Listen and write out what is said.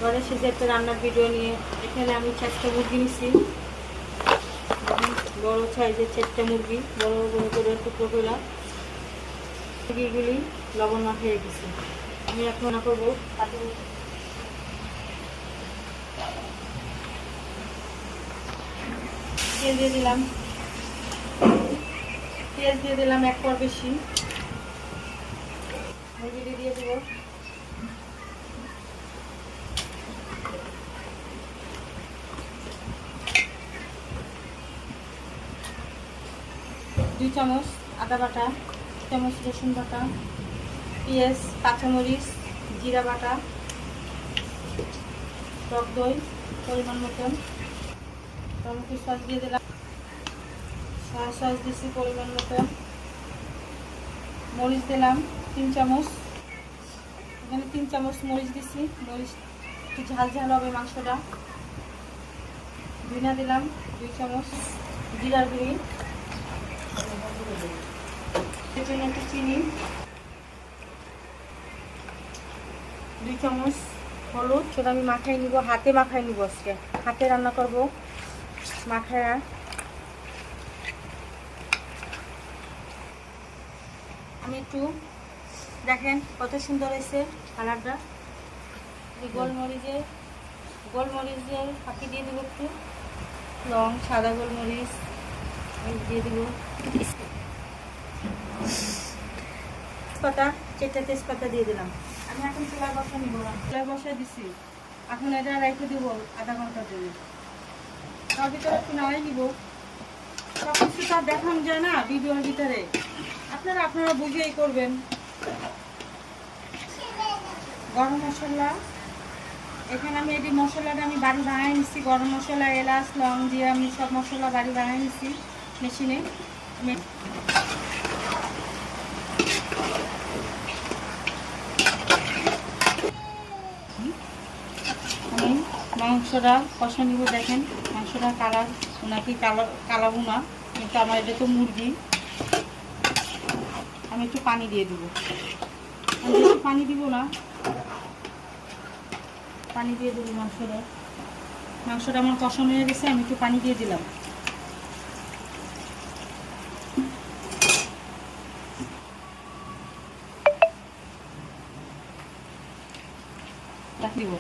ঘরে শেষে একটা রান্নার ভিডিও নিয়ে এখানে আমি 4টা মুরগি নিছি, বড় সাইজের 4টা মুরগি, বড় বড় করে টুকরো করে। মুরগিগুলি লবণ মাখিয়ে গেছি। আমি এখন রান্না করবো। তেল দিয়ে দিলাম, পেঁয়াজ দিয়ে দিলাম 1 পর বেশি। মুরগিটি দিয়ে দেবো, দুই চামচ আদা বাটা, 2 চামচ রসুন বাটা, পেঁয়াজ, কাঁচামরিচ, জিরা বাটা, টক দই পরিমাণ মতন, টমেটো সস দিয়ে দিলাম, সয়া সস দিচ্ছি পরিমাণ মতন, মরিচ দিলাম 3 চামচ, এখানে 3 চামচ মরিচ দিচ্ছি। মরিচ একটু ঝাল ঝাল হবে মাংসটা। ধনিয়া দিলাম 2 চামচ, জিরার গুঁড়ি, এর জন্য একটু চিনি, 2 চামচ হলুদ। সেটা আমি মাখাই নিব, হাতে মাখাই নিব, আজকে হাতে রান্না করব। মাখায়া আমি একটু দেখেন কত সুন্দর হয়েছে কালারটা। গোলমরিচের ফাঁকি দিয়ে দেবো, একটু লং, সাদা গোলমরিচ দিয়ে দেবো, তেজপাতা, 4টা তেজপাতা দিয়ে দিলাম। আমি এখন চুলার বসা নিব না, চুলার বসা দিছি। এখন এটা রেখে দেবো আধা ঘন্টার জন্য। তার ভিতরে একটু নাড়াই দিব। সব কিছু তো দেখানো যায় না ভিডিওর ভিতরে, আপনারা বুঝেই করবেন। গরম মশলা, এখানে আমি এই মশলাটা আমি বাড়ি বানাই নিচ্ছি। গরম মশলা, এলাচ, লং দিয়ে আমি সব মশলা বাড়ি বানাই নিচ্ছি মেশিনে। আমি মাংসটা কষা নিব। দেখেন মাংসটা কালার নাকি কালাবো না, কিন্তু আমার এটা তো মুরগি। আমি একটু পানি দিয়ে দেবো, আমি একটু পানি দিব না, পানি দিয়ে দেবো। মাংসটা আমার কষানো হয়ে গেছে, আমি একটু পানি দিয়ে দিলাম। দিব